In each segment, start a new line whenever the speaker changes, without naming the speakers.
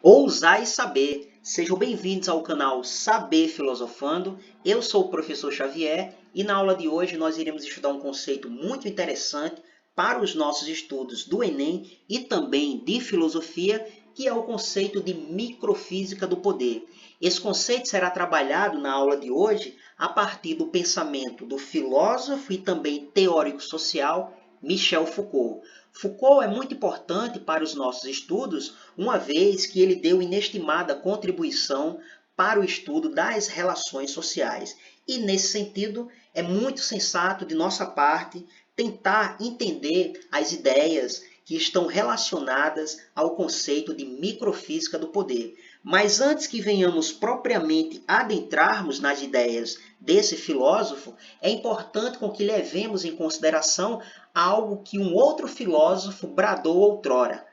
Ousar e saber. Sejam bem-vindos ao canal Saber Filosofando. Eu sou o professor Xavier e na aula de hoje nós iremos estudar um conceito muito interessante para os nossos estudos do Enem e também de filosofia, que é o conceito de microfísica do poder. Esse conceito será trabalhado na aula de hoje a partir do pensamento do filósofo e também teórico social Michel Foucault. Foucault é muito importante para os nossos estudos, uma vez que ele deu inestimada contribuição para o estudo das relações sociais. E, nesse sentido, é muito sensato de nossa parte tentar entender as ideias que estão relacionadas ao conceito de microfísica do poder. Mas antes que venhamos propriamente adentrarmos nas ideias desse filósofo, é importante com que levemos em consideração algo que um outro filósofo bradou outrora.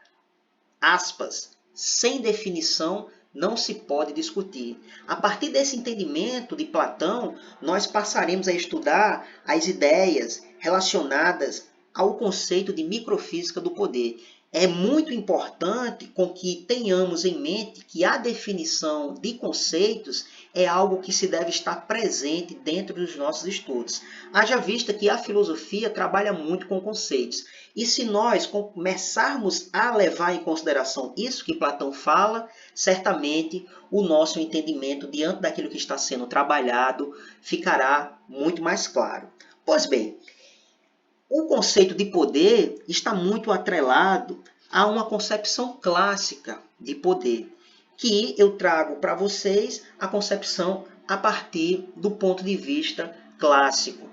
Aspas, sem definição não se pode discutir. A partir desse entendimento de Platão, nós passaremos a estudar as ideias relacionadas ao conceito de microfísica do poder. É muito importante com que tenhamos em mente que a definição de conceitos é algo que se deve estar presente dentro dos nossos estudos. Haja vista que a filosofia trabalha muito com conceitos. E se nós começarmos a levar em consideração isso que Platão fala, certamente o nosso entendimento diante daquilo que está sendo trabalhado ficará muito mais claro. Pois bem, o conceito de poder está muito atrelado a uma concepção clássica de poder, que eu trago para vocês a concepção a partir do ponto de vista clássico,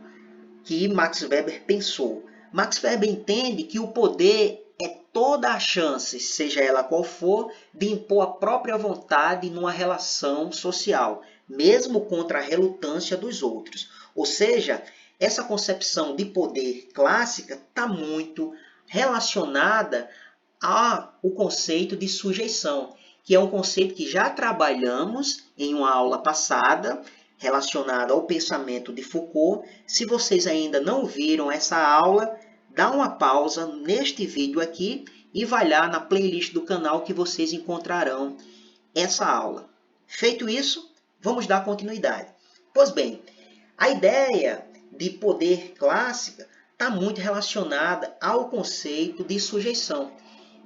que Max Weber pensou. Max Weber entende que o poder é toda a chance, seja ela qual for, de impor a própria vontade numa relação social, mesmo contra a relutância dos outros. Ou seja, essa concepção de poder clássica está muito relacionada ao conceito de sujeição, que é um conceito que já trabalhamos em uma aula passada, relacionada ao pensamento de Foucault. Se vocês ainda não viram essa aula, dá uma pausa neste vídeo aqui e vai lá na playlist do canal que vocês encontrarão essa aula. Feito isso, vamos dar continuidade. Pois bem, a ideia de poder clássica está muito relacionada ao conceito de sujeição,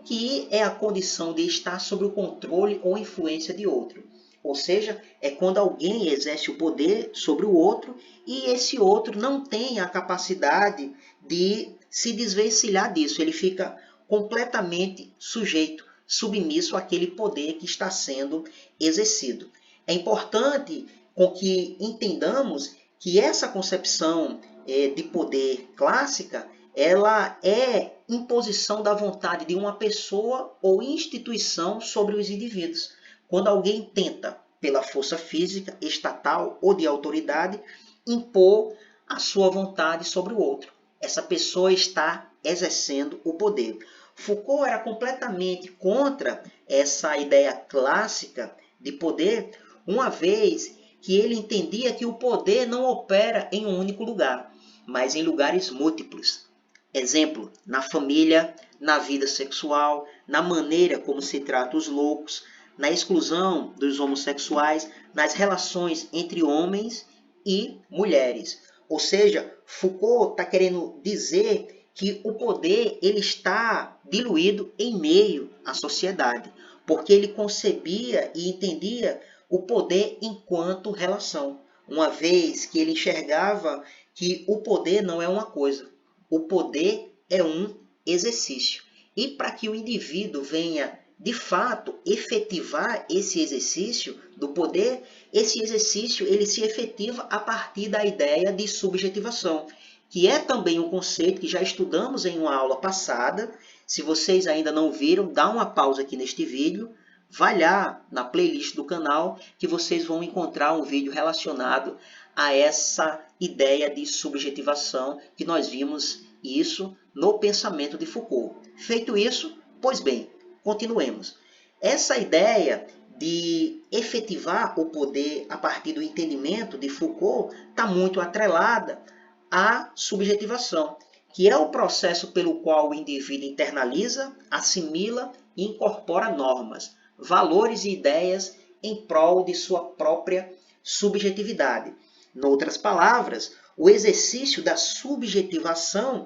que é a condição de estar sob o controle ou influência de outro. Ou seja, é quando alguém exerce o poder sobre o outro e esse outro não tem a capacidade de se desvencilhar disso. Ele fica completamente sujeito, submisso àquele poder que está sendo exercido. É importante com que entendamos que essa concepção de poder clássica, ela é imposição da vontade de uma pessoa ou instituição sobre os indivíduos. Quando alguém tenta, pela força física, estatal ou de autoridade, impor a sua vontade sobre o outro. Essa pessoa está exercendo o poder. Foucault era completamente contra essa ideia clássica de poder, uma vez que ele entendia que o poder não opera em um único lugar, mas em lugares múltiplos. Exemplo, na família, na vida sexual, na maneira como se trata os loucos, na exclusão dos homossexuais, nas relações entre homens e mulheres. Ou seja, Foucault está querendo dizer que o poder ele está diluído em meio à sociedade, porque ele concebia e entendia o poder enquanto relação, uma vez que ele enxergava que o poder não é uma coisa, o poder é um exercício. E para que o indivíduo venha, de fato, efetivar esse exercício do poder, esse exercício ele se efetiva a partir da ideia de subjetivação, que é também um conceito que já estudamos em uma aula passada. Se vocês ainda não viram, dá uma pausa aqui neste vídeo, vai lá na playlist do canal que vocês vão encontrar um vídeo relacionado a essa ideia de subjetivação que nós vimos isso no pensamento de Foucault. Feito isso, pois bem, continuemos. Essa ideia de efetivar o poder a partir do entendimento de Foucault está muito atrelada à subjetivação, que é o processo pelo qual o indivíduo internaliza, assimila e incorpora normas, valores e ideias em prol de sua própria subjetividade. Em outras palavras, o exercício da subjetivação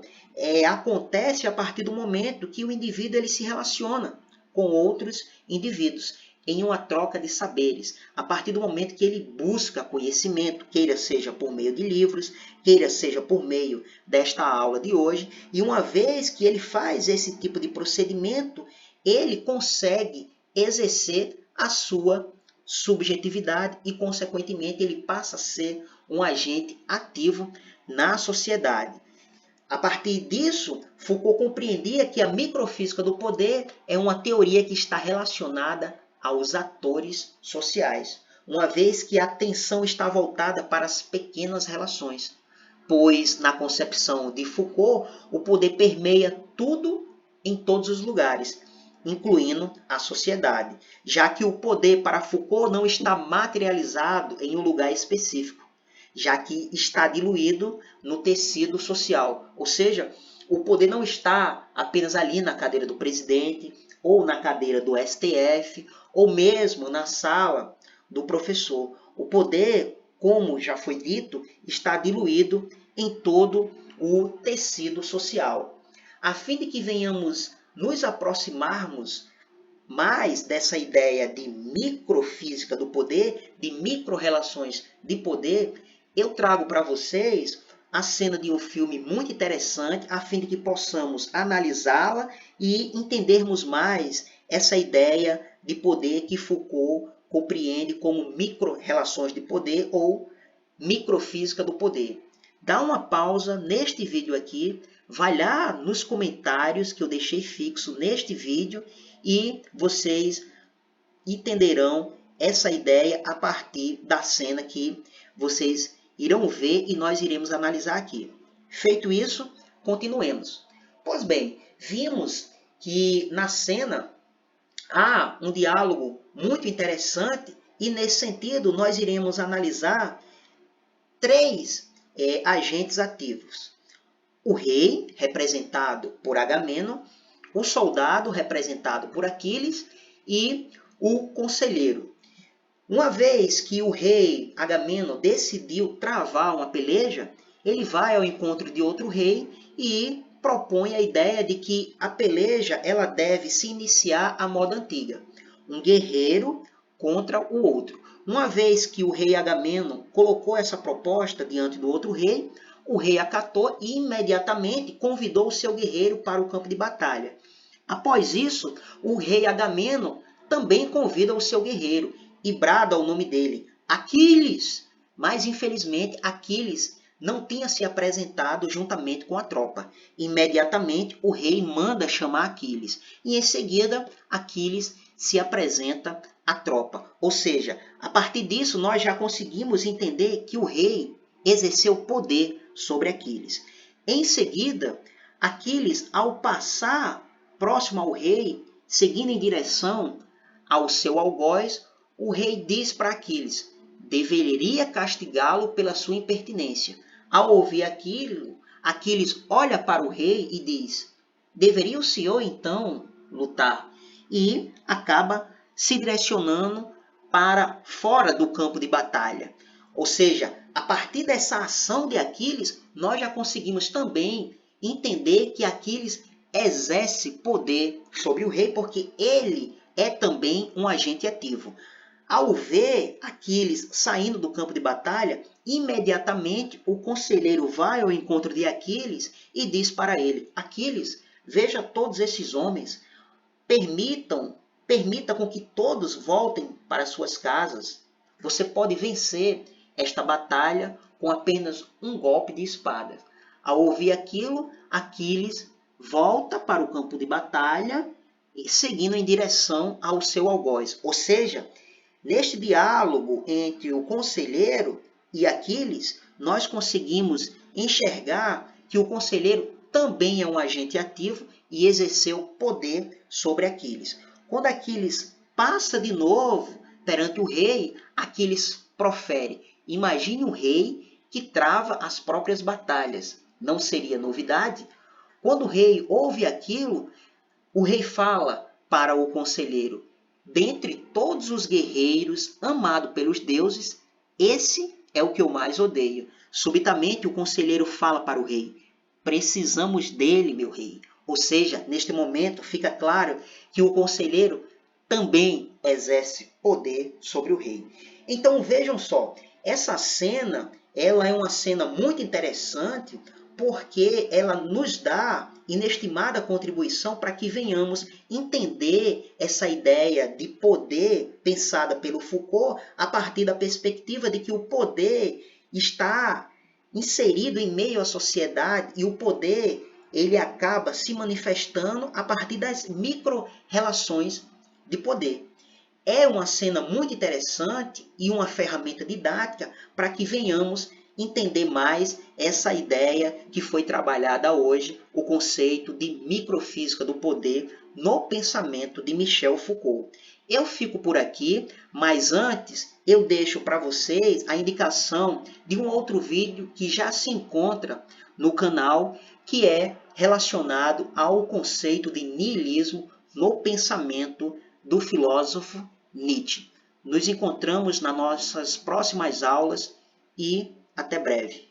acontece a partir do momento que o indivíduo ele se relaciona com outros indivíduos em uma troca de saberes, a partir do momento que ele busca conhecimento, queira seja por meio de livros, queira seja por meio desta aula de hoje, e uma vez que ele faz esse tipo de procedimento, ele consegue exercer a sua subjetividade e, consequentemente, ele passa a ser um agente ativo na sociedade. A partir disso, Foucault compreendia que a microfísica do poder é uma teoria que está relacionada aos atores sociais, uma vez que a atenção está voltada para as pequenas relações, pois, na concepção de Foucault, o poder permeia tudo em todos os lugares, incluindo a sociedade, já que o poder para Foucault não está materializado em um lugar específico, já que está diluído no tecido social, ou seja, o poder não está apenas ali na cadeira do presidente, ou na cadeira do STF, ou mesmo na sala do professor. O poder, como já foi dito, está diluído em todo o tecido social. A fim de que venhamos nos aproximarmos mais dessa ideia de microfísica do poder, de microrrelações de poder, eu trago para vocês a cena de um filme muito interessante, a fim de que possamos analisá-la e entendermos mais essa ideia de poder que Foucault compreende como micro-relações de poder ou microfísica do poder. Dá uma pausa neste vídeo aqui, vai lá nos comentários que eu deixei fixo neste vídeo e vocês entenderão essa ideia a partir da cena que vocês irão ver e nós iremos analisar aqui. Feito isso, continuemos. Pois bem, vimos que na cena há um diálogo muito interessante e nesse sentido nós iremos analisar três agentes ativos. O rei, representado por Agamenon, o soldado, representado por Aquiles, e o conselheiro. Uma vez que o rei Agamenon decidiu travar uma peleja, ele vai ao encontro de outro rei e propõe a ideia de que a peleja ela deve se iniciar à moda antiga. Um guerreiro contra o outro. Uma vez que o rei Agamenon colocou essa proposta diante do outro rei, o rei acatou e imediatamente convidou o seu guerreiro para o campo de batalha. Após isso, o rei Agamenon também convida o seu guerreiro e brada o nome dele, Aquiles. Mas, infelizmente, Aquiles não tinha se apresentado juntamente com a tropa. Imediatamente, o rei manda chamar Aquiles. E, em seguida, Aquiles se apresenta à tropa. Ou seja, a partir disso, nós já conseguimos entender que o rei exerceu poder sobre Aquiles. Em seguida, Aquiles, ao passar próximo ao rei, seguindo em direção ao seu algoz, o rei diz para Aquiles: deveria castigá-lo pela sua impertinência. Ao ouvir aquilo, Aquiles olha para o rei e diz: deveria o senhor então lutar? E acaba se direcionando para fora do campo de batalha. Ou seja, a partir dessa ação de Aquiles, nós já conseguimos também entender que Aquiles exerce poder sobre o rei, porque ele é também um agente ativo. Ao ver Aquiles saindo do campo de batalha, imediatamente o conselheiro vai ao encontro de Aquiles e diz para ele: Aquiles, veja todos esses homens, permita com que todos voltem para suas casas. Você pode vencer esta batalha com apenas um golpe de espada. Ao ouvir aquilo, Aquiles volta para o campo de batalha, seguindo em direção ao seu algoz. Ou seja, neste diálogo entre o conselheiro e Aquiles, nós conseguimos enxergar que o conselheiro também é um agente ativo e exerceu poder sobre Aquiles. Quando Aquiles passa de novo perante o rei, Aquiles profere: imagine um rei que trava as próprias batalhas. Não seria novidade? Quando o rei ouve aquilo, o rei fala para o conselheiro: dentre todos os guerreiros amados pelos deuses, esse é o que eu mais odeio. Subitamente o conselheiro fala para o rei: precisamos dele, meu rei. Ou seja, neste momento fica claro que o conselheiro também exerce poder sobre o rei. Então vejam só, essa cena, ela é uma cena muito interessante porque ela nos dá inestimada contribuição para que venhamos entender essa ideia de poder pensada pelo Foucault a partir da perspectiva de que o poder está inserido em meio à sociedade e o poder ele acaba se manifestando a partir das micro-relações de poder. É uma cena muito interessante e uma ferramenta didática para que venhamos entender mais essa ideia que foi trabalhada hoje, o conceito de microfísica do poder no pensamento de Michel Foucault. Eu fico por aqui, mas antes eu deixo para vocês a indicação de um outro vídeo que já se encontra no canal, que é relacionado ao conceito de niilismo no pensamento do filósofo Nietzsche. Nos encontramos nas nossas próximas aulas e até breve.